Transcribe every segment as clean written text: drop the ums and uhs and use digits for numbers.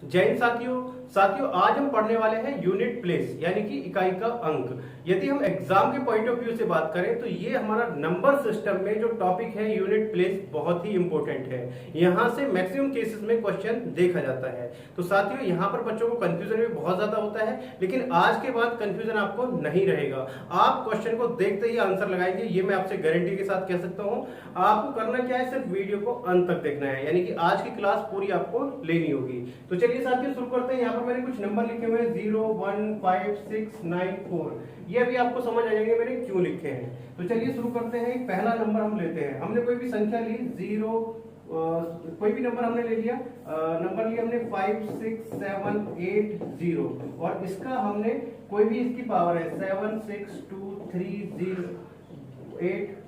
जय हिंद साथियों आज हम पढ़ने वाले हैं यूनिट प्लेस यानी कि इकाई का अंक। यदि हम एग्जाम के पॉइंट ऑफ व्यू से बात करें तो ये हमारा नंबर सिस्टम में जो टॉपिक है यूनिट प्लेस बहुत ही इंपॉर्टेंट है। यहाँ से मैक्सिमम केसेस में क्वेश्चन देखा जाता है। तो साथियों यहाँ पर बच्चों को कंफ्यूजन भी बहुत ज्यादा होता है, लेकिन आज के बाद कंफ्यूजन आपको नहीं रहेगा। आप क्वेश्चन को देखते ही आंसर लगाएंगे, ये मैं आपसे गारंटी के साथ कह सकता हूँ। आपको करना क्या है, सिर्फ वीडियो को अंत तक देखना है, यानी कि आज की क्लास पूरी आपको लेनी होगी। तो चलिए साथियों शुरू करते हैं। यहाँ पर मैंने कुछ नंबर लिखे हुए हैं 0, 1, 5, 6, 9, 4। ये अभी आपको समझ आ जाएंगे मैंने क्यों लिखे हैं। तो चलिए शुरू करते हैं। पहला नंबर हम लेते हैं। हमने कोई भी संख्या ली 0, कोई भी नंबर हमने ले लिया, नंबर लिया हमने 5, 6, 7, 8, 0 और इसका हमने कोई भी इसकी पावर है 7, 6, 2, 3, 0, 8,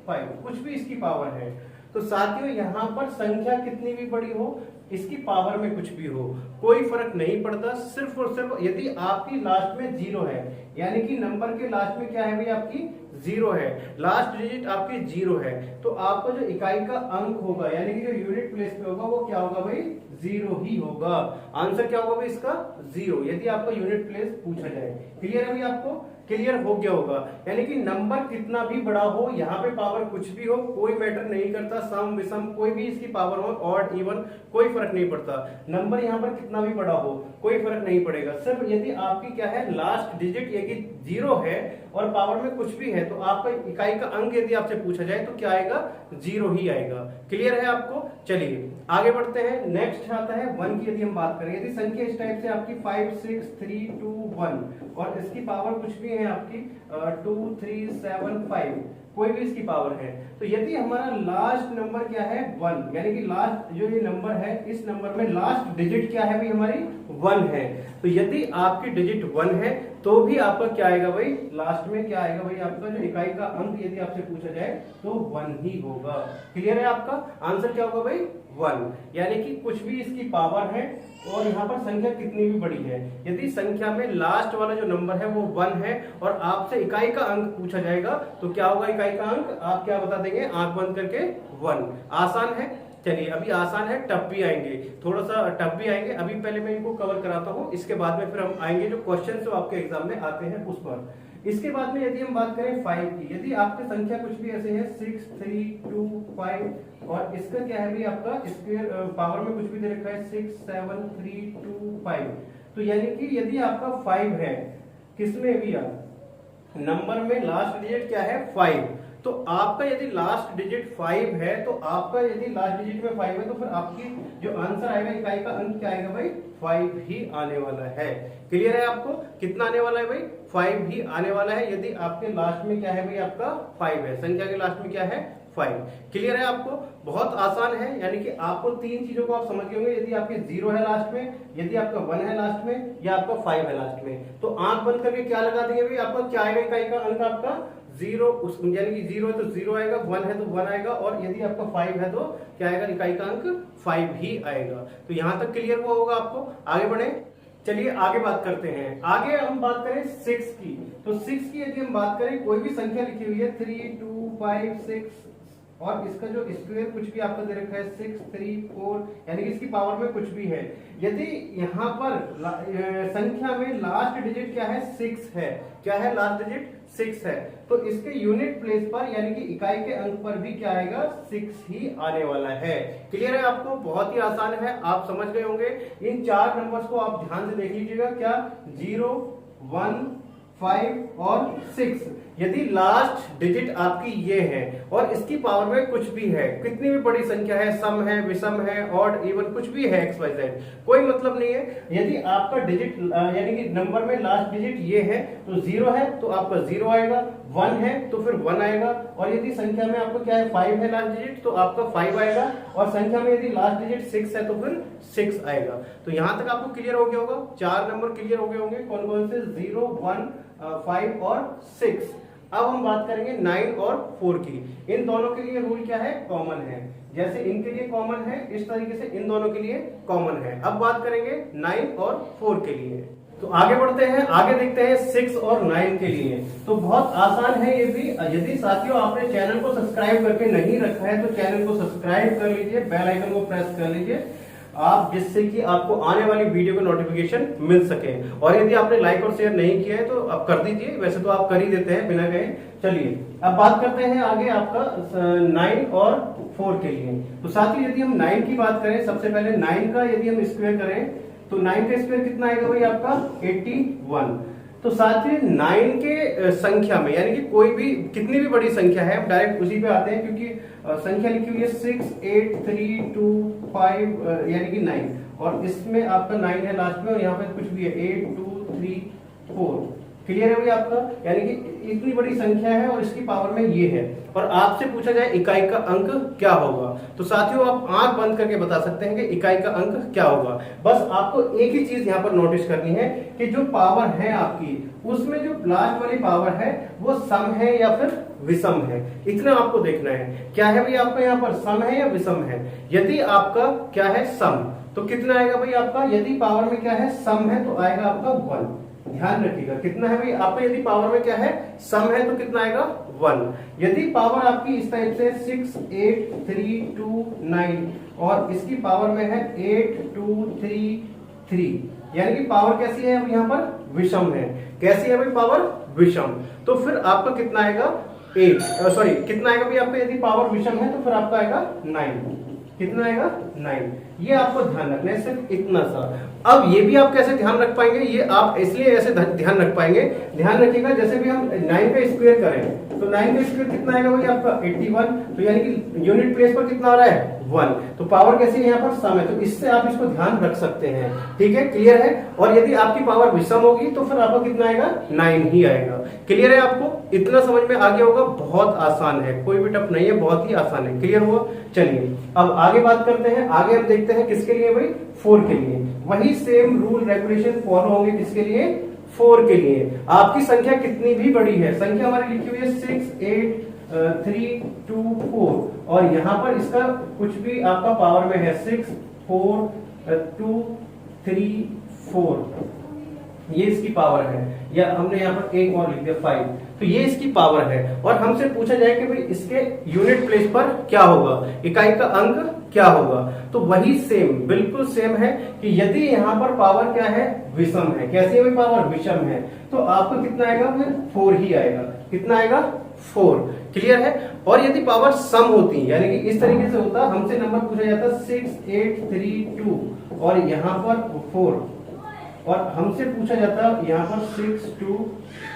5, कुछ भी इसकी पावर है। तो साथियों यहाँ पर संख्या कितनी भी बड़ी हो, इसकी पावर में कुछ भी हो, कोई फर्क नहीं पड़ता। सिर्फ और सिर्फ यदि आपकी लास्ट में 0 है, यानी कि नंबर के लास्ट में क्या है भाई, आपकी 0 है, लास्ट डिजिट आपकी 0 है, तो आपका जो इकाई का अंक होगा यानी कि जो यूनिट प्लेस पे होगा वो क्या होगा भाई, 0 ही होगा। आंसर क्या होगा भाई इसका, 0, यदि आपका यूनिट प्लेस पूछा जाए। क्लियर है भाई, आपको क्लियर हो गया होगा। यानी कि नंबर कितना भी बड़ा हो, यहाँ पे पावर कुछ भी हो, कोई मैटर नहीं करता, सम विषम कोई भी इसकी पावर हो, ऑड इवन कोई फर्क नहीं पड़ता। नंबर यहाँ पर कितना भी बड़ा हो कोई फर्क नहीं पड़ेगा। सिर्फ यदि आपकी क्या है, लास्ट डिजिट यदि 0 है और पावर में कुछ भी है, तो आपका इकाई का अंक यदि आपसे पूछा जाए तो क्या आएगा, 0 ही आएगा। क्लियर है आपको। चलिए आगे बढ़ते हैं। नेक्स्ट आता है 1 की। यदि हम बात करें, यदि संख्या इस टाइप से आपकी 5, 6, 3, 2, 1 और इसकी पावर कुछ भी है आपकी 2, 3, 7, 5, कोई भी इसकी पावर है, तो यदि हमारा लास्ट नंबर क्या है 1, यानी कि लास्ट जो ये नंबर है, इस नंबर में लास्ट डिजिट क्या है भाई हमारी 1 है, तो यदि आपकी डिजिट 1 है तो भी आपका क्या आएगा भाई, लास्ट में क्या आएगा भाई, आपका जो इकाई का अंक यदि आपसे पूछा जाए तो 1 ही होगा। क्लियर है आपका। आंसर क्या होगा भाई, 1, यानी कि कुछ भी इसकी पावर है और यहाँ पर संख्या कितनी भी बड़ी है, यदि संख्या में लास्ट वाला जो नंबर है वो 1 है और आपसे इकाई का अंक पूछा जाएगा तो क्या होगा इकाई का अंक, आप क्या बता देंगे, आंख बंद करके 1। आसान है। चलिए अभी आसान है, टफ भी आएंगे, थोड़ा सा टफ भी आएंगे। अभी पहले मैं इनको कवर कराता हूँ, इसके बाद में फिर हम आएंगे जो क्वेश्चन जो आपके एग्जाम में आते हैं उस पर। इसके बाद में यदि हम बात करें 5 की, यदि आपकी संख्या कुछ भी ऐसे है 6, 3, 2, 5 और इसका क्या है भी आपका स्क्वायर पावर में कुछ भी दे रखा है 6, 7, 3, 2, 5, तो यानी कि यदि आपका 5 है, किसमें भी आप नंबर में लास्ट डिजिट क्या है 5, तो आपका यदि लास्ट डिजिट 5 है, तो आपका यदि लास्ट डिजिट में 5 है तो फिर आपकी जो आंसर आएगा इकाई का अंक क्या आएगा भाई, 5 ही आने वाला है। क्लियर है आपको, कितना आने वाला है भाई, 5 ही आने वाला है। यदि आपके लास्ट में क्या है भाई, आपका 5 है, संख्या के लास्ट में क्या है 5। क्लियर है आपको, बहुत आसान है। यानी कि आपको 3 चीजों को आप समझ गए होंगे, यदि आपके 0 है लास्ट में, यदि आपका 1 है लास्ट में, या आपका 5 है लास्ट में, तो आंख बंद करके क्या लगा देंगे भाई, आपका क्या आएगा इकाई का अंक, आपका 0, यानी कि 0 है तो 0 आएगा, 1 है तो 1 आएगा, और यदि आपका 5 है तो क्या आएगा, इकाई का अंक 5 ही आएगा। तो यहां तक क्लियर हुआ होगा आपको। आगे बढ़े, चलिए आगे बात करते हैं। आगे हम बात करें 6 की। तो 6 की यदि हम बात करें, कोई भी संख्या लिखी हुई है 3, 2, 5, 6 और इसका जो स्क्वायर कुछ भी आपका दे रखा है 6, 3, 4, यानी कि इसकी पावर में कुछ भी है। यदि यहाँ पर संख्या में लास्ट डिजिट क्या है 6 है, क्या है लास्ट डिजिट 6 है, तो इसके यूनिट प्लेस पर यानी कि इकाई के अंक पर भी क्या आएगा, 6 ही आने वाला है। क्लियर है आपको, बहुत ही आसान है, आप समझ गए होंगे। इन 4 नंबर्स को आप ध्यान से देख लीजिएगा, क्या 0, 1, 5 और 6, यदि लास्ट डिजिट आपकी ये है और इसकी पावर में कुछ भी है, कितनी भी बड़ी संख्या है, सम है, विषम है, ऑड इवन कुछ भी है, एक्स वाई जेड, कोई मतलब नहीं है। यदि आपका डिजिट यानी कि नंबर में लास्ट डिजिट ये है तो 0 है तो आपका 0 आएगा, 1 है तो फिर 1 आएगा, और यदि संख्या में आपको क्या है 5 है लास्ट डिजिट तो आपका 5 आएगा, और संख्या में यदि लास्ट डिजिट 6 है तो फिर 6 आएगा। तो यहां तक आपको क्लियर हो गया होगा, 4 नंबर क्लियर हो गए होंगे, कौन कौन से, 0, 1, 5 और 6। अब हम बात करेंगे 9 और 4 की। इन दोनों के लिए रूल क्या है, कॉमन है, जैसे इनके लिए कॉमन है इस तरीके से इन दोनों के लिए कॉमन है। अब बात करेंगे 9 और 4 के लिए। तो आगे बढ़ते हैं, आगे देखते हैं 6 और 9 के लिए। तो बहुत आसान है ये भी। यदि साथियों आपने चैनल को सब्सक्राइब करके नहीं रखा है तो चैनल को सब्सक्राइब कर लीजिए, बेल आइकन को प्रेस कर लीजिए। आप, जिससे कि आपको आने वाली वीडियो का नोटिफिकेशन मिल सके। और यदि आपने लाइक और शेयर नहीं किया है तो आप कर दीजिए, वैसे तो आप कर ही देते हैं बिना कहे। चलिए अब बात करते हैं आगे आपका 9 और 4 के लिए। तो साथियों यदि हम 9 की बात करें, सबसे पहले 9 का यदि हम स्क्वायर करें तो 9 का स्क्वायर कितना आएगा भाई आपका 81। तो साथियों 9 के संख्या में, यानी कि कोई भी कितनी भी बड़ी संख्या है, हम डायरेक्ट उसी पे आते हैं, क्योंकि संख्या लिखी हुई है 6 8 3 2 5 यानी कि 9, और इसमें आपका 9 है लास्ट में, और यहाँ पे कुछ भी है 8 2 3 4। क्लियर है भाई आपका, यानी कि इतनी बड़ी संख्या है और इसकी पावर में ये है। और आपसे पूछा जाए इकाई का अंक क्या होगा, तो साथियों आप आंख बंद करके बता सकते हैं कि इकाई का अंक क्या होगा। बस आपको एक ही चीज यहाँ पर नोटिस करनी है कि जो पावर है आपकी, उसमें जो लास्ट वाली पावर है वो सम है या फिर विषम है, इतना आपको देखना है। क्या है भाई आपका यहाँ पर, सम है या विषम है। यदि आपका क्या है सम, तो कितना आएगा भाई आपका, यदि पावर में क्या है सम है तो आएगा आपका 1। ध्यान रखिएगा कितना है भाई आपका, यदि पावर में क्या है सम है तो कितना आएगा 1। यदि पावर आपकी इस टाइप से 6 8 3 2 9 और इसकी पावर में है 8 2 3 3, यानी कि पावर कैसी है अब यहाँ पर विषम है। कैसी है भाई पावर विषम, तो फिर आपका कितना आएगा 8, सॉरी कितना आएगा भाई आपका, यदि पावर विषम है तो फिर आपका आएगा 9। कितना आएगा 9, ये आपको ध्यान रखना है, सिर्फ इतना सा। अब ये भी आप कैसे ध्यान रख पाएंगे, ये आप इसलिए ऐसे ध्यान रख पाएंगे, ध्यान रखिएगा जैसे भी हम 9 का स्क्वायर करें तो 9 का स्क्वायर कितना आएगा भाई आपका 81, तो यानी कि यूनिट प्लेस पर कितना आ रहा है 1, तो पावर कैसी है यहाँ पर सम है, तो इससे आप इसको ध्यान रख सकते हैं। ठीक है, क्लियर है। और यदि आपकी पावर विषम होगी तो फिर आपको कितना आएगा 9 ही आएगा। क्लियर है, आपको इतना समझ में आ गया होगा, बहुत आसान है, कोई भी टफ नहीं है, बहुत ही आसान है। क्लियर हुआ। चलिए अब आगे बात करते हैं, आगे हम देखते हैं किसके लिए भाई 4 के लिए। वही सेम रूल रेगुलेशन फॉलो होंगे किसके लिए 4 के लिए। आपकी संख्या कितनी भी बड़ी है, संख्या हमारी लिखी हुई है 6 8 3 2 4, और यहाँ पर इसका कुछ भी आपका पावर में है 6 4 2 3 4, ये इसकी पावर है, या हमने यहाँ पर एक और लिख दिया 5, तो ये इसकी पावर है। और हमसे पूछा जाए कि भाई इसके यूनिट प्लेस पर क्या होगा, इकाई का अंक क्या होगा, तो वही सेम बिल्कुल सेम है कि यदि यहाँ पर पावर क्या है विषम है। कैसी है पावर विषम है, तो आपको कितना आएगा फिर 4 ही आएगा। कितना आएगा 4। क्लियर है। और यदि पावर सम होती, यानी कि इस तरीके से होता, हमसे नंबर पूछा जाता 6 8 3 2 और यहाँ पर 4, और हमसे पूछा जाता यहाँ पर 6 2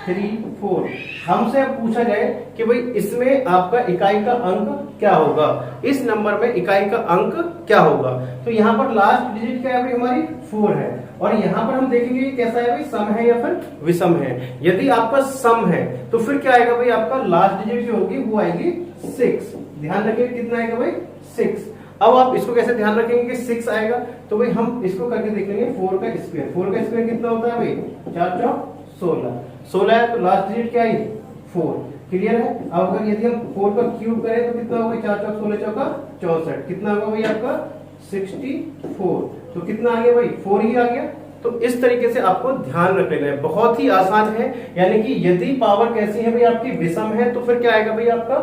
3 4, हमसे अब पूछा जाए कि भाई इसमें आपका इकाई का अंक क्या होगा, इस नंबर में इकाई का अंक क्या होगा, तो यहाँ पर लास्ट डिजिट क्या है भाई हमारी 4 है, और यहाँ पर हम देखेंगे कि कैसा है भाई सम है या फिर विषम है। यदि आपका सम है तो फिर क्या आएगा भाई आपका लास्ट डिजिट जो होगी वो आएगी 6। ध्यान रखिए कितना आएगा भाई 6। अब आप इसको कैसे ध्यान रखेंगे कि 6 आएगा, तो भाई हम इसको करके देख लेंगे 4 का स्क्वायर। 4 का स्क्वायर कितना होता है भाई 4 4 16, 16 है तो लास्ट डिजिट क्या आई 4। क्लियर है। अब अगर यदि हम 4 का क्यूब करें तो कितना होगा 4 4 16 चौका 64, कितना होगा भाई आपका 64, तो कितना आ गया भाई 4 ही आ गया। तो इस तरीके से आपको ध्यान रख लेना है, बहुत ही आसान है। यानी कि यदि पावर कैसी है भाई आपकी विषम है तो फिर क्या आएगा भाई आपका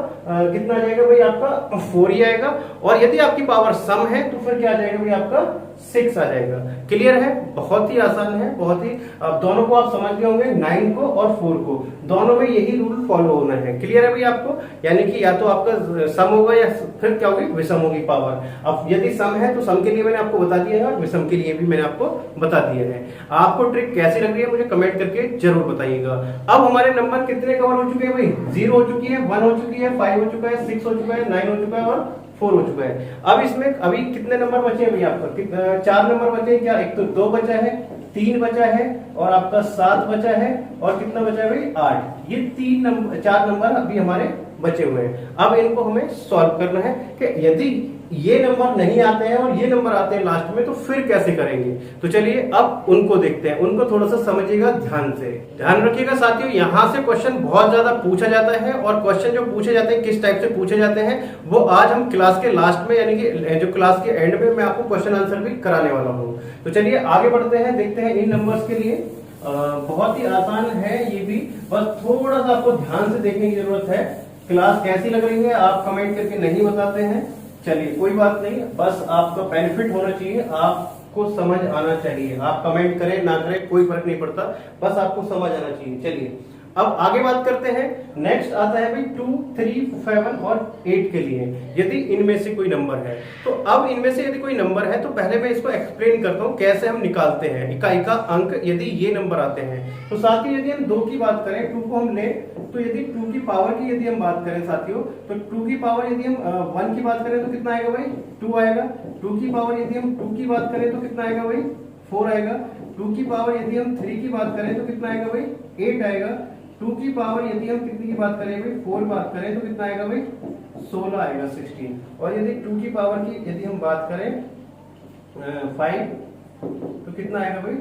कितना आ जाएगा भाई आपका 4 ही आएगा, और यदि आपकी पावर सम है तो फिर क्या आ जाएगा भाई आपका 6 आ जाएगा। क्लियर है, बहुत ही आसान है, बहुत ही। अब दोनों को आप समझ गए होंगे, 9 को और 4 को, दोनों में यही रूल फॉलो होना है। क्लियर है भाई आपको, यानी कि या तो आपका सम होगा या फिर क्या होगी विषम होगी पावर। अब यदि सम है तो सम के लिए मैंने आपको बता दिया है और विषम के लिए भी मैंने आपको बता दिया है। आपको ट्रिक कैसी लग रही है मुझे कमेंट करके जरूर बताइएगा। अब हमारे नंबर कितने कवर हो चुके हैं भाई, 0 हो चुकी है, 1 हो चुकी है, 5 हो चुका है, 6 हो चुका है, 9 हो चुका है और 4 हो चुका है। अब इसमें अभी कितने नंबर बचे हैं भैया आपका 4 नंबर बचे हैं क्या, एक तो 2 बचा है, 3 बचा है और आपका 7 बचा है, और कितना बचा है भाई 8। ये 4 नंबर अभी हमारे बचे हुए हैं। अब इनको हमें सॉल्व करना है कि यदि ये नंबर नहीं आते हैं और ये नंबर आते हैं लास्ट में तो फिर कैसे करेंगे। तो चलिए अब उनको देखते हैं, उनको थोड़ा सा समझिएगा ध्यान से। ध्यान रखिएगा साथियों, यहाँ से क्वेश्चन बहुत ज्यादा पूछा जाता है, और क्वेश्चन जो पूछे जाते हैं किस टाइप से पूछे जाते हैं वो आज हम क्लास के लास्ट में, यानी कि जो क्लास के एंड में मैं आपको क्वेश्चन आंसर भी कराने वाला हूँ। तो चलिए आगे बढ़ते हैं, देखते हैं इन नंबर्स के लिए। बहुत ही आसान है ये भी, बस थोड़ा सा आपको ध्यान से देखने की जरूरत है। क्लास कैसी लग रही है आप कमेंट करके नहीं बताते हैं। चलिए कोई बात नहीं, बस आपका बेनिफिट होना चाहिए, आपको समझ आना चाहिए। आप कमेंट करें ना करें कोई फर्क नहीं पड़ता, बस आपको समझ आना चाहिए। चलिए अब आगे बात करते हैं। नेक्स्ट आता है भाई 2, 3, 7 और 8 के लिए, यदि इनमें से कोई नंबर है। तो अब इनमें से यदि कोई नंबर है तो पहले मैं इसको एक्सप्लेन करता हूं कैसे हम निकालते हैं इकाई का अंक यदि ये नंबर आते हैं। तो साथ ही यदि हम 2 की बात करें, 2 को हम ले, तो यदि 2 की पावर की यदि हम बात करें साथियों, तो 2 की पावर यदि हम 1 की बात करें तो कितना आएगा भाई 2 आएगा। 2 की पावर यदि हम 2 की बात करें तो कितना आएगा भाई 4 आएगा। 2 की पावर यदि हम 3 की बात करें तो कितना आएगा भाई 8 आएगा। 2 की पावर यदि हम कितनी की बात करें भाई 4 बात करें तो कितना आएगा भाई 16 आएगा 16। और यदि 2 की पावर की यदि हम बात करें 5 तो कितना आएगा भाई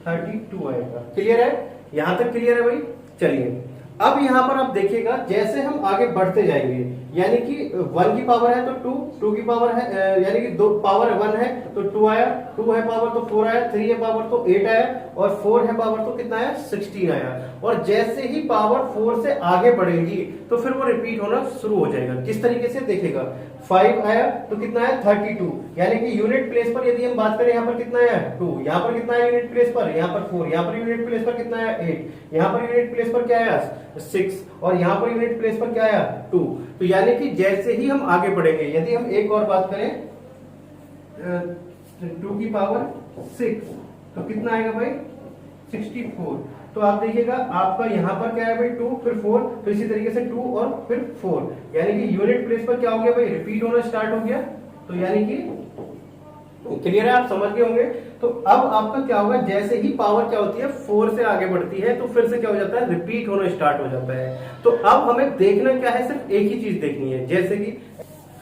32 आएगा। क्लियर है, यहां तक क्लियर है भाई। चलिए अब यहां पर आप देखिएगा जैसे हम आगे बढ़ते जाएंगे, यानी कि 1 की पावर है तो 2, 2 की पावर है यानी कि 2 पावर 1 है तो 2 आया, 2 है पावर तो 4 आया, 3 है पावर तो 8 आया और 4 है पावर तो कितना आया 16 आया। और जैसे ही पावर 4 से आगे बढ़ेगी तो फिर वो रिपीट होना शुरू हो जाएगा। किस तरीके से देखिएगा, 5 आया तो कितना आया 32, यानी कि यूनिट प्लेस पर यदि हम बात करें यहाँ पर कितना आया 2, यहाँ पर कितना आया यूनिट प्लेस पर, यहाँ पर 4, यहाँ पर यूनिट प्लेस पर कितना आया 8, यहाँ पर यूनिट प्लेस पर क्या आया 6 और यहाँ पर यूनिट प्लेस पर क्या आया 2। तो यानी कि जैसे ही हम आगे बढ़ेंगे, यदि हम एक और बात करें 2 की पावर 6 तो कितना आएगा भाई 64। तो आप देखिएगा आपका यहाँ पर क्या है भाई 2 फिर 4, तो इसी तरीके से 2 और फिर 4, यानी कि यूनिट प्लेस पर क्या हो गया भाई रिपीट होना स्टार्ट हो गया। तो यानी कि क्लियर है, आप समझ गए होंगे। तो अब आपका क्या होगा, जैसे ही पावर क्या होती है 4 से आगे बढ़ती है तो फिर से क्या हो जाता है रिपीट होना स्टार्ट हो जाता है। तो अब हमें देखना क्या है, सिर्फ एक ही चीज देखनी है। जैसे कि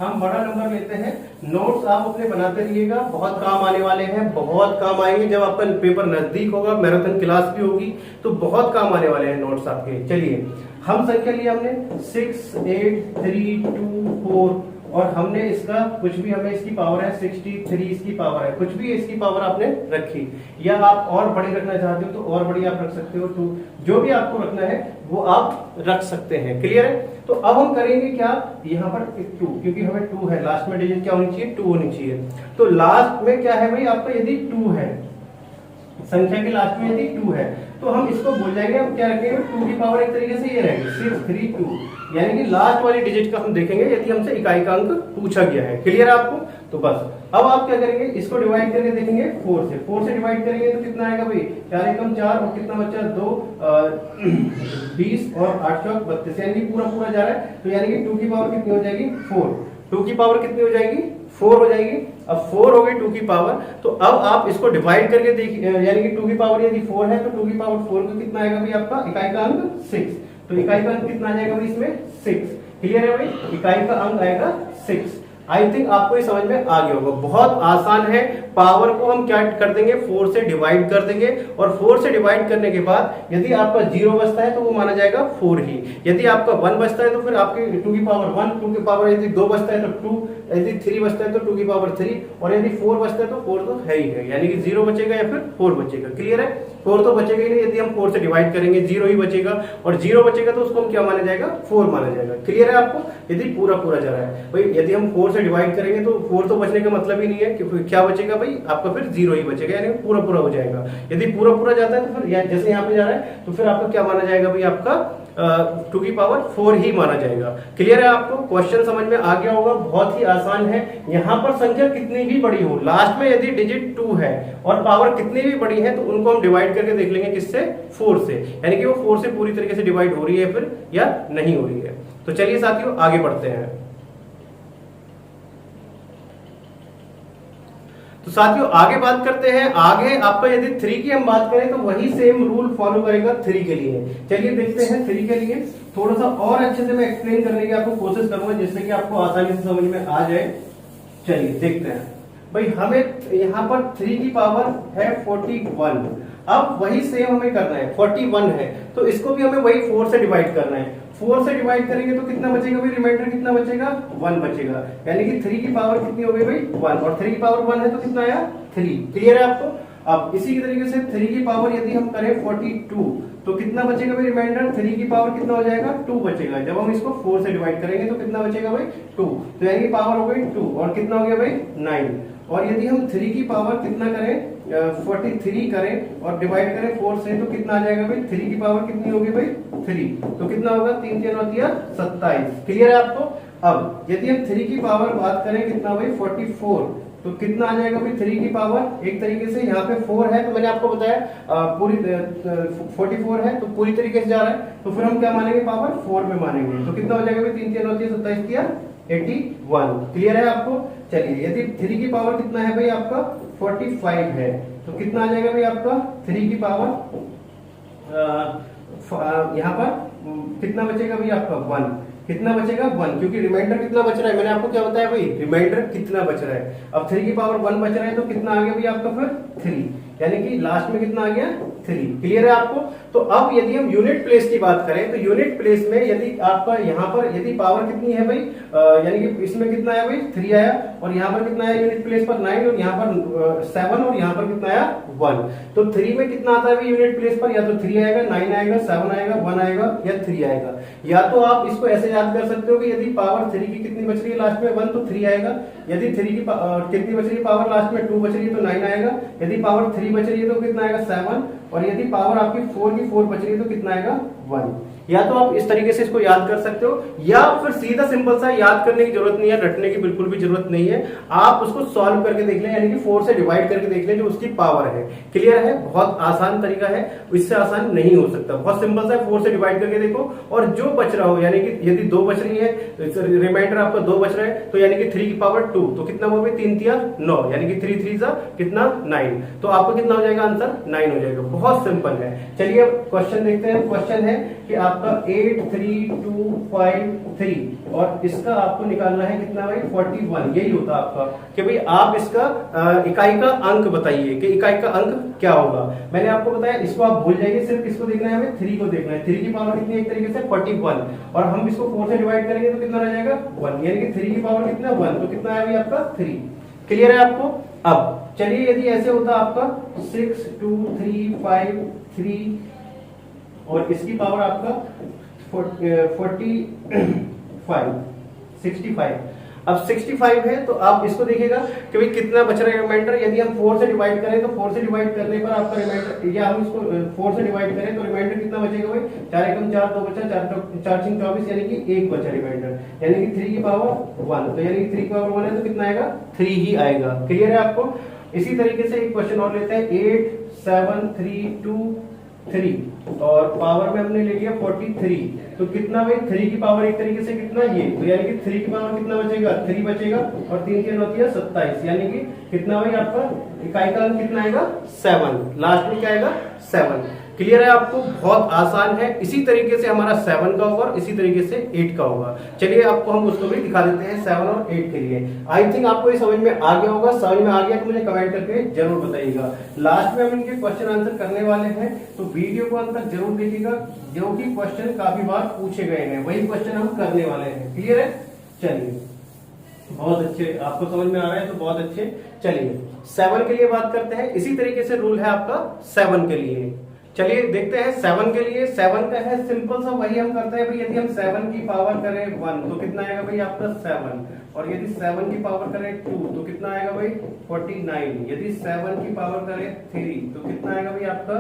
हम बड़ा नंबर लेते हैं, नोट्स आप अपने बनाते रहिएगा, बहुत काम आने वाले हैं, बहुत काम आएंगे। जब आपका पेपर नजदीक होगा, मैराथन क्लास भी होगी तो बहुत काम आने वाले हैं नोट्स आपके। चलिए हम संख्या लिया हमने 6, 8, 3, 2, 4 और हमने इसका कुछ भी, हमें इसकी पावर है 63 इसकी पावर है, कुछ भी इसकी पावर आपने रखी, या आप और बड़ी रखना चाहते हो तो और बड़ी आप रख सकते हो, 2 जो भी आपको रखना है वो आप रख सकते हैं। क्लियर है। तो अब हम करेंगे क्या, यहाँ पर 2, क्योंकि हमें 2 है, लास्ट में डिजिट क्या होनी चाहिए 2 होनी चाहिए। तो लास्ट में क्या है भाई आपका, यदि 2 है, संख्या के लास्ट में यदि 2 है तो हम इसको भूल जाएंगे, हम क्या रखेंगे 2 की पावर एक तरीके से ये रहेगी 632, यानी कि लास्ट वाली डिजिट का हम देखेंगे यदि हमसे इकाई का अंक पूछा गया है। क्लियर है आपको। तो बस अब आप क्या करेंगे, इसको डिवाइड करके देखेंगे 4 से डिवाइड करेंगे तो कितना आएगा भाई 4 एकम 4 और कितना बचा 2 20 और 8 चौक 32, यानी पूरा जा रहा है। तो यानी कि 2 की पावर कितनी हो जाएगी 4, 2 की पावर कितनी हो जाएगी 4 हो जाएगी। अब 4 हो गई 2 की पावर, तो अब आप इसको डिवाइड करके देखिए, यानी कि 2 की पावर यदि 4 है तो 2 की पावर 4 का कितना आएगा भाई आपका इकाई का अंक 6, तो इकाई का अंक कितना आ जाएगा भाई इसमें 6। क्लियर है भाई, इकाई का अंक आएगा 6। आई थिंक आपको ये समझ में आ गया होगा, बहुत आसान है। पावर को हम क्या कर देंगे 4 से डिवाइड कर देंगे और 4 से डिवाइड करने के बाद यदि आपका 0 बचता है तो वो माना जाएगा 4 ही, यदि आपका 1 बचता है तो फिर आपके 2 की पावर 1, 2 की पावर यदि 2 बचता है तो 2, यदि 3 बचता है तो 2 की पावर 3 और यदि 4 बचता है तो 4 तो है ही है, यानी कि 0 बचेगा या फिर 4 बचेगा। क्लियर है, 4 तो बचेगा ही नहीं, यदि हम 4 से डिवाइड करेंगे 0 ही बचेगा और 0 बचेगा तो उसको हम क्या माना जाएगा 4 माना जाएगा। क्लियर है आपको, यदि पूरा जा रहा है भाई, यदि हम 4 से डिवाइड करेंगे तो 4 तो बचने का मतलब ही नहीं है, क्योंकि क्या बचेगा भाई आपका फिर 0 ही बचेगा, यानी पूरा हो जाएगा। यदि पूरा जाता है तो फिर जैसे यहाँ पे जा रहा है तो फिर आपका क्या माना जाएगा भाई आपका 2 की पावर 4 ही माना जाएगा। क्लियर है आपको, क्वेश्चन समझ में आ गया होगा, बहुत ही आसान है। यहाँ पर संख्या कितनी भी बड़ी हो, लास्ट में यदि डिजिट 2 है और पावर कितनी भी बड़ी है तो उनको हम डिवाइड करके देख लेंगे किससे 4 से, यानी कि वो 4 से पूरी तरीके से डिवाइड हो रही है फिर या नहीं हो रही है। तो चलिए साथियों आगे बढ़ते हैं। तो साथियों आगे बात करते हैं। आगे आपका यदि 3 की हम बात करें तो वही सेम रूल फॉलो करेगा 3 के लिए। चलिए देखते हैं 3 के लिए, थोड़ा सा और अच्छे से मैं एक्सप्लेन करने की आपको कोशिश करूंगा जिससे कि आपको आसानी से समझ में आ जाए। चलिए देखते हैं भाई, हमें यहाँ पर 3 की पावर है 41, अब वही सेम हमें करना है, 41 है तो इसको भी हमें वही 4 से डिवाइड करना है। 4 से डिवाइड करेंगे तो कितना बचेगा भाई, रिमाइंडर कितना बचेगा 1 बचेगा, यानी कि 3 की पावर कितनी हो गई भाई 1 और 3 की पावर 1 है तो कितना आया 3। क्लियर है आपको। अब इसी के तरीके से 3 की पावर यदि हम करें 42 तो कितना बचेगा भाई रिमाइंडर, 3 की पावर कितना हो जाएगा 2 बचेगा। जब हम इसको 4 से डिवाइड करेंगे तो कितना बचेगा भाई 2, तो यानी कि पावर हो गई 2 और कितना हो गया भाई 9। और यदि हम 3 की पावर कितना करें 43 करें और डिवाइड करें 4 से तो कितना आ जाएगा भाई 3 की पावर कितनी होगी भाई 3, तो कितना होगा 3 3 होती है 27। क्लियर है आपको। अब यदि हम 3 की पावर बात करें कितना भाई 44, तो कितना आ जाएगा भाई 3 की पावर, एक तरीके से यहाँ पे 4 है तो मैंने आपको बताया पूरी 44 है तो पूरी तरीके से जा रहा है, तो फिर हम क्या मानेंगे पावर 4 में मानेंगे, तो कितना हो जाएगा भाई 3 3 होती है 27 या 81। क्लियर है आपको। चलिए यदि 3 की पावर कितना है भाई आपका 45 है तो कितना आ जाएगा भाई आपका 3 की पावर यहाँ पर कितना बचेगा भाई आपका 1, कितना बचेगा 1, क्योंकि रिमाइंडर कितना बच रहा है मैंने आपको क्या बताया भाई रिमाइंडर कितना बच रहा है। अब 3 की पावर 1 बच रहा है तो कितना आ गया भाई आपका फिर 3, यानी कि लास्ट में कितना आ गया 3। क्लियर है आपको। तो अब यदि हम यूनिट प्लेस की बात करें तो यूनिट प्लेस में यदि आपका यहाँ पर यदि पावर कितनी है भाई यानी कि इसमें कितना आया भाई 3 आया और यहाँ पर कितना आया यूनिट प्लेस पर 9 और यहाँ पर 7 और यहाँ पर कितना आया 1, तो 3 में कितना आता है भाई यूनिट प्लेस पर, या तो 3 आएगा 9 आएगा 7 आएगा 1 आएगा या 3 आएगा। या तो आप इसको ऐसे याद कर सकते हो कि यदि पावर 3 की कितनी बच रही है लास्ट में 1 तो 3 आएगा, यदि 3 की कितनी बच रही है पावर लास्ट में 2 बच रही है तो 9 आएगा, यदि पावर 3 बच रही है तो कितना आएगा 7 और यदि पावर आपकी 4 बच रही है तो कितना आएगा 1। या तो आप इस तरीके से इसको याद कर सकते हो या फिर सीधा सिंपल सा याद करने की जरूरत नहीं है, रटने की बिल्कुल भी जरूरत नहीं है, आप उसको सॉल्व करके देख लें, यानी कि 4 से डिवाइड करके देख लें जो उसकी पावर है। क्लियर है, बहुत आसान तरीका है, इससे आसान नहीं हो सकता, बहुत सिंपल सा है। 4 से डिवाइड करके देखो और जो बच रहा हो, यानी कि यदि 2 बच रही है रिमाइंडर आपका 2 बच रहा है तो यानी कि 3 की पावर 2 तो कितना वो भी 3 3 9, यानी कि 3 3 कितना 9, तो आपको कितना हो जाएगा आंसर 9 हो जाएगा। बहुत सिंपल है। चलिए अब क्वेश्चन देखते हैं। क्वेश्चन है कि आपका 8 3 2 5 3 और इसका आपको निकालना है कितना भाई 41। यही होता है आपका कि भाई आप इसका इकाई का अंक बताइए कि इकाई का अंक क्या होगा। मैंने आपको बताया इसको आप भूल जाइए, सिर्फ इसको देखना है, हमें 3 को देखना है। 3 की पावर कितनी है एक तरीके से 41 और हम इसको 4 से डिवाइड करेंगे तो कितना रह जाएगा 1, यानी कि 3 की पावर कितना 1, तो कितना है भाई आपका 3। क्लियर है आपको। अब चलिए यदि ऐसे होता आपका 6 2 3 5 3 और इसकी पावर आपका 65। अब 65 है तो आप इसको देखिएगा कि भाई कितना बच रहा है रिमाइंडर। यदि हम 4 से डिवाइड करें तो 4 से डिवाइड करने पर आपका रिमाइंडर, या हम इसको 4 से डिवाइड करें तो रिमाइंडर कितना बचेगा भाई 4 एकम 4 2 बचा 4 4 24, यानी कि 1 बचा रिमाइंडर, यानी कि 3 की पावर 1, तो यानी कि 3 की पावर 1 है तो कितना आएगा 3 ही आएगा। क्लियर है आपको। इसी तरीके से एक क्वेश्चन और लेते हैं 8 7 3 2 3 और पावर में हमने ले लिया 43, तो कितना भाई 3 की पावर एक तरीके से कितना ये, तो यानी कि 3 की पावर कितना बचेगा 3 बचेगा और 3 3 होती है 27, यानी कि कितना भाई आपका इकाई का अंक कितना आएगा 7, लास्ट में क्या आएगा 7। क्लियर है आपको, बहुत आसान है। इसी तरीके से हमारा 7 का होगा और इसी तरीके से 8 का होगा। चलिए आपको हम उसको भी दिखा देते हैं 7 और 8 के लिए। आई थिंक आपको ये समझ में आ गया होगा। समझ में आ गया तो मुझे कमेंट करके जरूर बताइएगा। लास्ट में हम इनके क्वेश्चन आंसर करने वाले हैं, तो वीडियो को अंत तक जरूर देखिएगा, जो कि क्वेश्चन काफी बार पूछे गए हैं वही क्वेश्चन हम करने वाले हैं। क्लियर है। चलिए बहुत अच्छे, आपको समझ में आ रहा है तो बहुत अच्छे। चलिए 7 के लिए बात करते हैं। इसी तरीके से रूल है आपका 7 के लिए। चलिए देखते हैं 7 के लिए। 7 का है सिंपल सा, वही हम करते हैं भाई। यदि हम 7 की पावर करें 1 तो कितना आएगा भाई आपका 7, और यदि 7 की पावर करें 2 तो कितना आएगा भाई 49, यदि 7 की पावर करें 3 तो कितना आएगा भाई आपका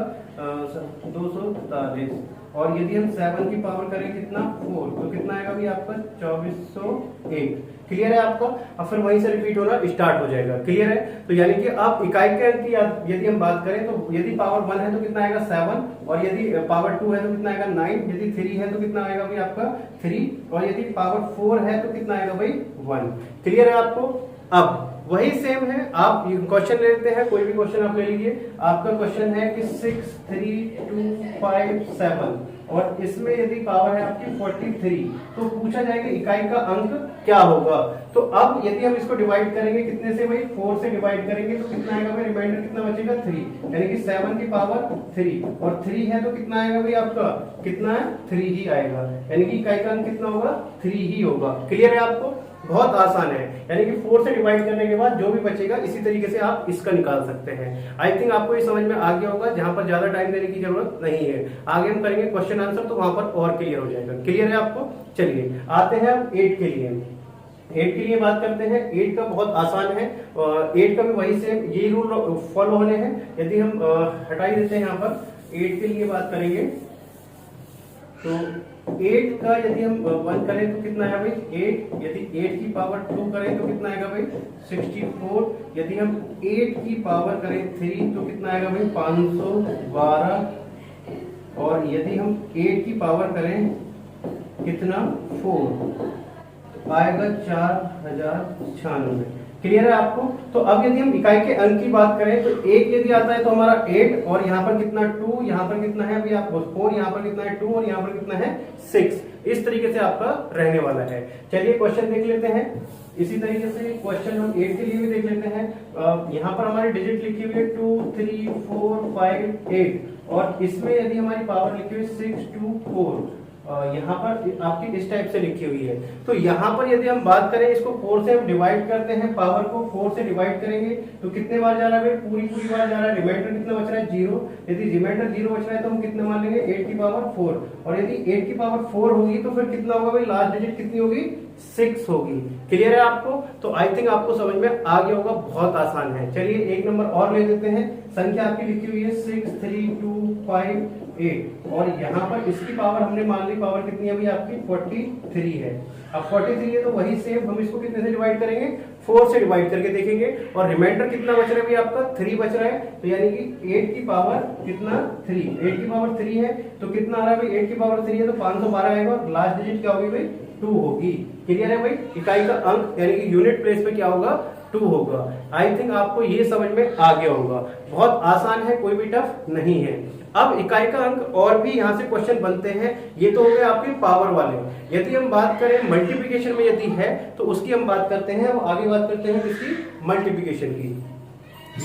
243, और यदि हम 7 की पावर करें कितना 4 तो कितना आएगा भाई आपका 2401। क्लियर है आपका। अब फिर वहीं से रिपीट होना स्टार्ट हो जाएगा। क्लियर है। तो यानी कि आप इकाई के अंक की यदि हम बात करें तो यदि पावर 1 है तो कितना आएगा 7, और यदि पावर 2 है तो कितना आएगा 9, यदि 3 है तो कितना आएगा भाई आपका 3, और यदि पावर 4 है तो कितना आएगा भाई 1। क्लियर है आपको। अब वही सेम है, आप क्वेश्चन ले लेते हैं, कोई भी क्वेश्चन आप ले लीजिए। आपका क्वेश्चन है कि 6 3 2 5 7 और इसमें यदि पावर है आपकी 43 तो पूछा जाएगा इकाई का अंक क्या होगा। तो अब यदि हम इसको डिवाइड करेंगे कितने से भाई 4 से डिवाइड करेंगे तो कितना आएगा भाई रिमाइंडर कितना बचेगा 3, यानी कि 7 की पावर 3, और 3 है तो कितना आएगा भाई आपका कितना है 3 ही आएगा, यानी कि इकाई का अंक कितना होगा 3 ही होगा। क्लियर है आपको। बहुत आसान है, यानी कि 4 से डिवाइड करने के बाद जो भी बचेगा इसी तरीके से आप इसका निकाल सकते हैं। आई थिंक आपको ये समझ में आ गया होगा, जहां पर ज्यादा टाइम देने की जरूरत नहीं है। आगे हम करेंगे क्वेश्चन आंसर, तो वहां पर और क्लियर हो जाएगा। क्लियर है आपको? चलिए आते हैं अब 8 के लिए। 8 के लिए बात करते हैं। 8 का बहुत आसान है, 8 का भी वही सेम यही रूल फॉलो होने हैं। यदि हम हटाई देते हैं यहाँ पर 8 के लिए बात करेंगे, तो 8 का यदि हम 1 करें तो कितना है भाई 8, यदि 8 की पावर 2 करें तो कितना आएगा भाई 64, यदि हम 8 की पावर करें 3 तो कितना आएगा भाई 512, और यदि हम 8 की पावर करें कितना 4 आएगा 4096। क्लियर है आपको? तो अब यदि हम इकाई के अंक की बात करें तो 1 यदि आता है तो हमारा 8, और यहाँ पर कितना 2, यहाँ पर कितना है अभी आपको 4, यहाँ पर कितना है 2, और यहाँ पर कितना है 6। इस तरीके से आपका रहने वाला है। चलिए क्वेश्चन देख लेते हैं। इसी तरीके से क्वेश्चन हम 8 के लिए भी देख लेते हैं। यहाँ पर हमारी डिजिट लिखी हुई है 2 3 4 5 8, और इसमें यदि हमारी पावर लिखी हुई 6 2 4, यहाँ पर आपकी इस टाइप से लिखी हुई है। तो यहाँ पर यदि हम बात करें, इसको 4 से हम डिवाइड करते हैं, पावर को 4 से डिवाइड करेंगे तो कितने बार जा रहा है? पूरी बार जा रहा है। रिमाइंडर कितना बच रहा है? 0। यदि रिमाइंडर 0 बच रहा है तो हम कितने मान लेंगे? 8 की पावर 4, और यदि 8 की पावर 4 होगी तो फिर कितना होगा भाई? लास्ट डिजिट कितनी होगी? 6 होगी। क्लियर है आपको? तो आई थिंक आपको समझ में आ गया होगा, बहुत आसान है। चलिए एक नंबर और ले लेते हैं। संख्या आपकी लिखी हुई है 6 3 2 5 8, और यहाँ पर इसकी पावर हमने मान ली, पावर कितनी है भाई आपकी 43 है। अब 43 है तो वही सेम हम इसको कितने से डिवाइड करेंगे? 4 से डिवाइड करके देखेंगे, और रिमाइंडर कितना बच रहा है भाई आपका? 3 बच रहा है। तो यानी कि 8 की पावर कितना 3, 8 की पावर 3 है तो कितना आ रहा है भाई? 8 की पावर 3 है तो 512 आएगा, और लास्ट डिजिट क्या होगी भाई? 2 होगी। क्लियर है भाई? इकाई का अंक यानी कि यूनिट प्लेस पे क्या होगा? 2 होगा। आई थिंक आपको ये समझ में आ गया होगा, बहुत आसान है, कोई भी टफ नहीं है। अब इकाई का अंक और भी यहाँ से क्वेश्चन बनते हैं। ये तो हो गए आपके पावर वाले। यदि हम बात करें मल्टीप्लिकेशन में यदि है तो उसकी हम बात करते हैं, वो आगे बात करते हैं किसकी? मल्टीप्लिकेशन की।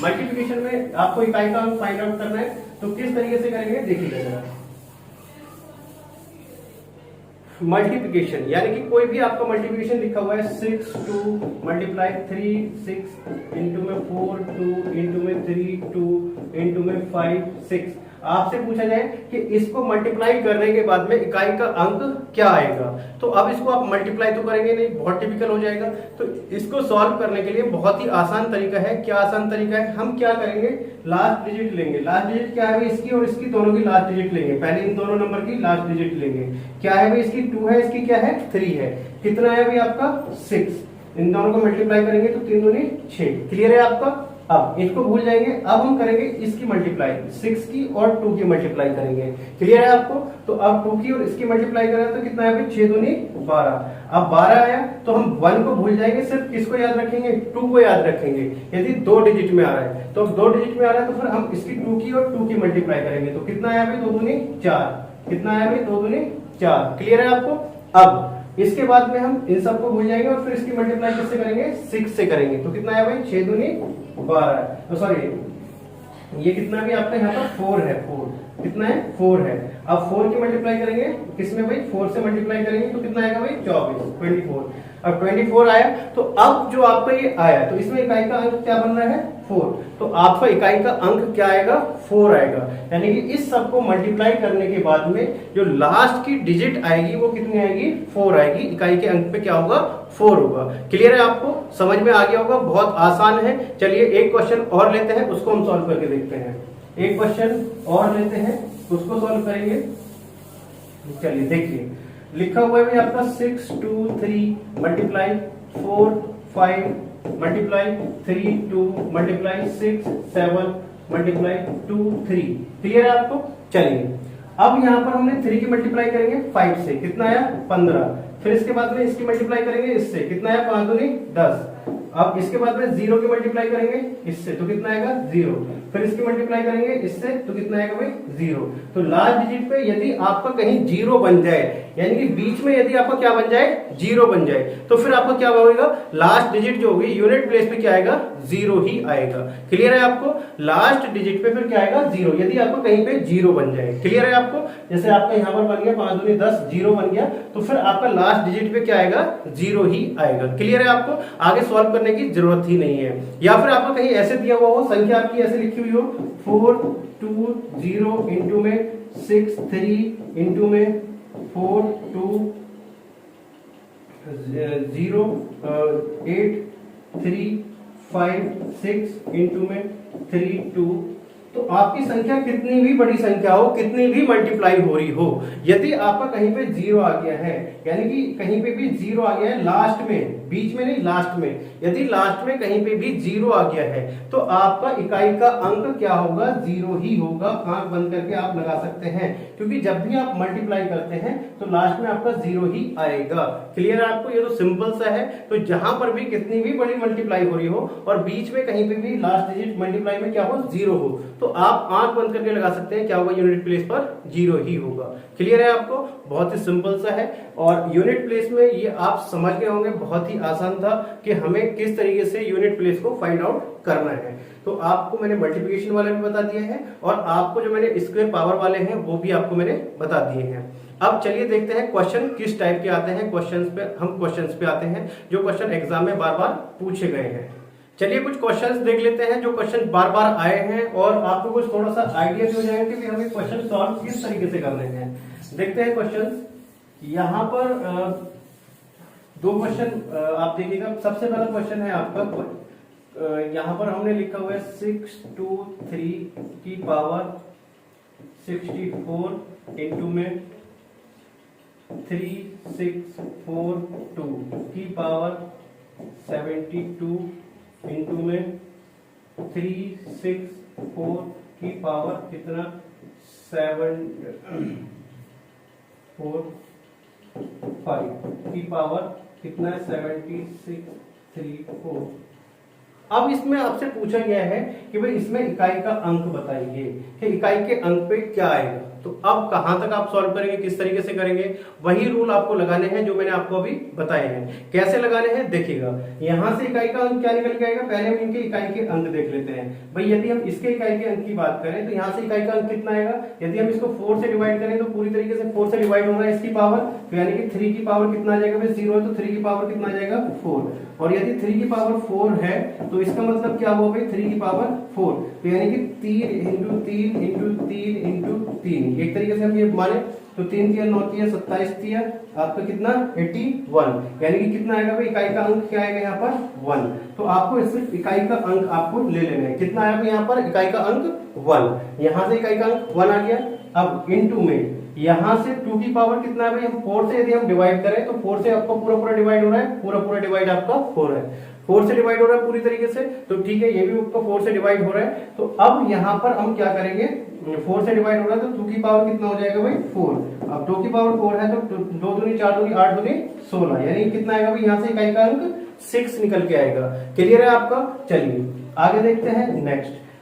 मल्टीप्लिकेशन में आपको इकाई का अंक फाइंड आउट करना है, तो किस तरीके से करेंगे देखिएगा जरा। मल्टीप्लिकेशन यानी कि कोई भी आपका मल्टीप्लिकेशन लिखा हुआ है 6 2 मल्टीप्लाई 3 6 इंटू में 4 2 इंटू में 3 2 इंटू में 5 6। आपसे पूछा जाए कि इसको मल्टीप्लाई करने के बाद में इकाई का अंक क्या आएगा, तो अब इसको आप मल्टीप्लाई तो करेंगे नहीं, बहुत टिपिकल हो जाएगा। तो इसको सॉल्व करने के लिए बहुत ही आसान तरीका है। क्या आसान तरीका है? हम क्या करेंगे? लास्ट डिजिट लेंगे। लास्ट डिजिट क्या है भाई? इसकी और इसकी दोनों की लास्ट डिजिट लेंगे। पहले इन दोनों नंबर की लास्ट डिजिट लेंगे। क्या है भाई? इसकी 2 है, इसकी क्या है? 3 है। कितना है भाई आपका? 6। इन दोनों को मल्टीप्लाई करेंगे तो 3 दूनी 6। क्लियर है आपका? अब इसको भूल जाएंगे, अब हम करेंगे इसकी मल्टीप्लाई, 6 की और 2 की मल्टीप्लाई करेंगे। क्लियर है आपको? तो अब 2 की और इसकी मल्टीप्लाई करें तो कितना है भाई? 6 दूनी 12। अब 12 आया तो हम 1 को भूल जाएंगे, सिर्फ किसको याद रखेंगे? 2 को याद रखेंगे। यदि 2 डिजिट में आ रहा है तो 2 डिजिट में आ रहा है तो फिर हम इसकी 2 की और 2 की मल्टीप्लाई करेंगे, तो कितना आया भाई? 2 दूनी 4। कितना आया भाई? 2 दूनी 4। क्लियर है आपको? अब इसके बाद में हम इन सबको भूल जाएंगे और फिर इसकी मल्टीप्लाई किससे करेंगे? 6 से करेंगे, तो कितना है भाई? 6 दूनी 12। तो सॉरी ये कितना भी आपका यहाँ पर 4 है, 4 कितना है? 4 है। अब 4 की मल्टीप्लाई करेंगे किसमें भाई? 4 से मल्टीप्लाई करेंगे तो कितना आएगा भाई? 24 अब 24 आया, तो अब जो आपका ये आया तो इसमें इकाई का अंक क्या बन रहा है? 4। तो आपका इकाई का अंक क्या आएगा? 4 आएगा। यानी कि इस सबको मल्टीप्लाई करने के बाद में जो लास्ट की डिजिट आएगी वो कितनी आएगी? 4 आएगी। इकाई के अंक पे क्या होगा? 4 होगा। क्लियर है आपको? समझ में आ गया होगा, बहुत आसान है। चलिए एक क्वेश्चन और लेते हैं, उसको हम सॉल्व करके देखते हैं। एक क्वेश्चन और लेते हैं, उसको सॉल्व करेंगे। चलिए देखिए, लिखा हुआ है आपका 6 2 3 multiply 4 5 multiply 3 2 multiply 6 7 multiply 2 3। Clear है आपको? चलिए अब यहाँ पर हमने 3 की मल्टीप्लाई करेंगे 5 से, कितना आया? 15। फिर इसके बाद में इसकी मल्टीप्लाई करेंगे इससे, कितना आया? 5 दूनी 10। अब इसके बाद में 0 की मल्टीप्लाई करेंगे इससे, तो कितना आएगा? 0। फिर इसकी मल्टीप्लाई करेंगे इससे, तो कितना आएगा भाई? 0। तो लास्ट डिजिट पे यदि आपका कहीं 0 बन जाए, यानी कि बीच में यदि आपका क्या बन जाए? जीरो बन जाए तो फिर आपका क्या होगा, लास्ट डिजिट जो होगी यूनिट प्लेस पे क्या आएगा, जीरो ही आएगा। क्लियर है आपको, लास्ट डिजिट पे फिर क्या आएगा, जीरो, यदि आपको कहीं पे जीरो बन जाए। क्लियर है आपको, जैसे आपका यहाँ पर बन गया 5 दूनी 10, जीरो बन गया तो फिर आपका लास्ट डिजिट पे क्या आएगा, जीरो ही आएगा। क्लियर है आपको, आगे सॉल्व करने की जरूरत ही नहीं है। या फिर आपको कहीं ऐसे दिया हुआ हो, संख्या आपकी ऐसे लिखी हुई हो 4 2 0 इंटू में 6 3 इंटू में 4 2 0 8 3 5 6 इंटू में 3 2। तो आपकी संख्या कितनी भी बड़ी संख्या हो, कितनी भी मल्टीप्लाई हो रही हो, यदि आपका कहीं पे जीरो आ गया है, यानी कि कहीं पे भी जीरो आ गया है लास्ट में, बीच में नहीं लास्ट में, यदि लास्ट में कहीं पे भी जीरो आ गया है तो आपका इकाई का अंक क्या होगा, जीरो ही होगा। आंख बंद करके आप लगा सकते हैं, क्योंकि जब भी आप मल्टीप्लाई करते हैं तो लास्ट में आपका जीरो ही आएगा। क्लियर है आपको, ये तो सिंपल सा है। तो जहां पर भी कितनी भी बड़ी मल्टीप्लाई हो रही हो और बीच में कहीं पे भी लास्ट डिजिट मल्टीप्लाई में क्या हो, जीरो हो, तो आप आंख बंद करके लगा सकते हैं क्या होगा, यूनिट प्लेस पर जीरो ही होगा। क्लियर है आपको, बहुत ही सिंपल सा है। और यूनिट प्लेस में ये आप समझ गए होंगे, बहुत ही आसान था कि हमें किस तरीके से यूनिट प्लेस को फाइंड आउट करना है। तो आपको मैंने मल्टीप्लिकेशन वाले भी बता दिए हैं और आपको जो मैंने स्क्वायर पावर वाले हैं वो भी आपको मैंने बता दिए हैं। अब चलिए देखते हैं क्वेश्चन किस टाइप के आते हैं। हम क्वेश्चंस पे आते हैं जो क्वेश्चन एग्जाम में बार बार पूछे गए हैं। चलिए कुछ क्वेश्चंस देख लेते हैं जो क्वेश्चन बार बार आए हैं और आपको कुछ थोड़ा सा आइडिया भी हो जाएगा कि हमें क्वेश्चन सॉल्व किस तरीके से करने हैं। देखते हैं क्वेश्चन। यहाँ पर दो क्वेश्चन आप देखिएगा। सबसे पहला क्वेश्चन है आपका, यहाँ पर हमने लिखा हुआ है 623 की पावर 64 इंटू में 3642 की पावर 72 इंटू में 364 की पावर कितना 745 की पावर कितना 7634। अब इसमें आपसे पूछा गया है कि भाई इसमें इकाई का अंक बताइए कि इकाई के अंक पे क्या आएगा। तो अब कहां तक आप सॉल्व करेंगे, किस तरीके से करेंगे, वही रूल आपको लगाने हैं जो मैंने आपको अभी बताए हैं। कैसे लगाने हैं देखिएगा। यहां से इकाई का अंक क्या निकल के आएगा, पहले हम इनके इकाई के अंक देख लेते हैं। भाई यदि हम इसके इकाई के अंक की बात करें तो यहाँ से इकाई का अंक कितना आएगा, यदि हम इसको 4 से डिवाइड करें तो पूरी तरीके से 4 से डिवाइड होगा इसकी पावर, तो यानी कि 3 की पावर कितना आ जाएगा, भाई 0 है तो 3 की पावर कितना आ जाएगा 4। और यदि 3 की पावर 4 है तो इसका मतलब क्या हुआ भाई 3 की पावर 4, तो यानी कि 3 इंटू 3 इंटू 3 इंटू 3। एक तरीके से हम ये माने तो 3 3 9 3 27 3 आपका कितना 81, यानी कि कितना आएगा भाई इकाई का अंक क्या आएगा यहाँ पर 1। तो आपको सिर्फ इकाई का अंक आपको ले लेना है। कितना आया यहाँ पर इकाई का अंक 1, यहाँ से इकाई का अंक 1 आ गया। अब इनटू में यहाँ से 2 की पावर कितना है भाई, हम 4 से यदि हम डिवाइड करें तो 4 से आपका पूरा डिवाइड हो रहा है, पूरा डिवाइड आपका 4 है, 4 से डिवाइड हो रहा है पूरी तरीके से, तो ठीक है ये भी आपका 4 से डिवाइड हो रहा है। तो अब यहाँ पर हम क्या करेंगे, 4 से डिवाइड हो रहा है तो 2 की पावर कितना हो जाएगा भाई 4। अब 2 की पावर 4 है तो 2 दूनी 4 दूनी 8 दूनी 16, यानी कितना आएगा भाई यहाँ से इकाई का अंक 6 निकल के आएगा। क्लियर है आपका। चलिए आगे देखते हैं।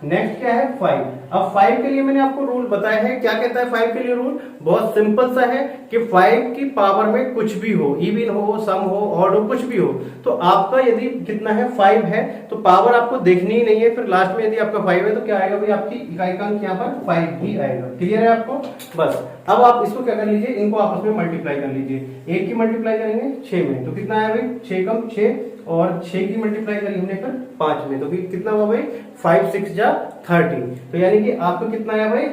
नेक्स्ट क्या है 5। अब 5 के लिए मैंने आपको रूल बताया है। क्या कहता है 5 के लिए रूल, बहुत सिंपल सा है कि 5 की पावर में कुछ भी हो, इवन हो, सम हो, ऑड हो, कुछ भी हो, तो आपका यदि कितना है 5 है तो पावर आपको देखनी ही नहीं है, फिर लास्ट में यदि आपका 5 है तो क्या आएगा भाई आपकी इकाई का अंक यहाँ पर 5 ही आएगा। क्लियर है आपको। बस अब आप इसको क्या कर लीजिए, इनको आपस में मल्टीप्लाई कर लीजिए। 1 की मल्टीप्लाई करेंगे 6 में तो कितना आया भाई 6 कम 6, और 6 की मल्टीप्लाई करी हमने फिर 5 में तो कितना हुआ भाई 5 6 जा 30, तो यानी कि आपको कितना आया भाई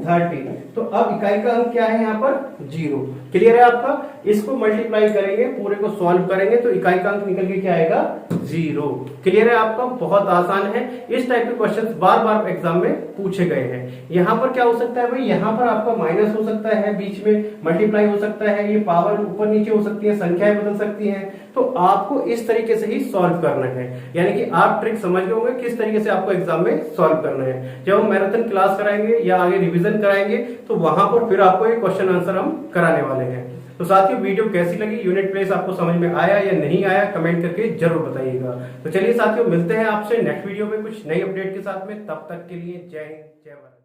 30। तो अब इकाई का अंक क्या है यहाँ पर 0। क्लियर है आपका। इसको मल्टीप्लाई करेंगे, पूरे को सॉल्व करेंगे तो इकाई का अंक निकल के क्या आएगा 0। क्लियर है आपका, बहुत आसान है। इस टाइप के क्वेश्चंस बार बार एग्जाम में पूछे गए हैं। यहाँ पर क्या हो सकता है भाई, यहाँ पर आपका माइनस हो सकता है, बीच में मल्टीप्लाई हो सकता है, ये पावर ऊपर नीचे हो सकती है, संख्याएं बदल सकती हैं, तो आपको इस तरीके से ही सॉल्व करना है। यानी कि आप ट्रिक समझ गए होंगे किस तरीके से आपको एग्जाम में सॉल्व करना है। जब हम मैराथन क्लास कराएंगे या आगे रिवीजन कराएंगे तो वहां पर फिर आपको एक क्वेश्चन आंसर हम कराने वाले हैं। तो साथियों वीडियो कैसी लगी, यूनिट प्लेस आपको समझ में आया या नहीं आया, कमेंट करके जरूर बताइएगा। तो चलिए साथियों मिलते हैं आपसे नेक्स्ट वीडियो में कुछ नई अपडेट के साथ में। तब तक के लिए जय हिंद जय भारत।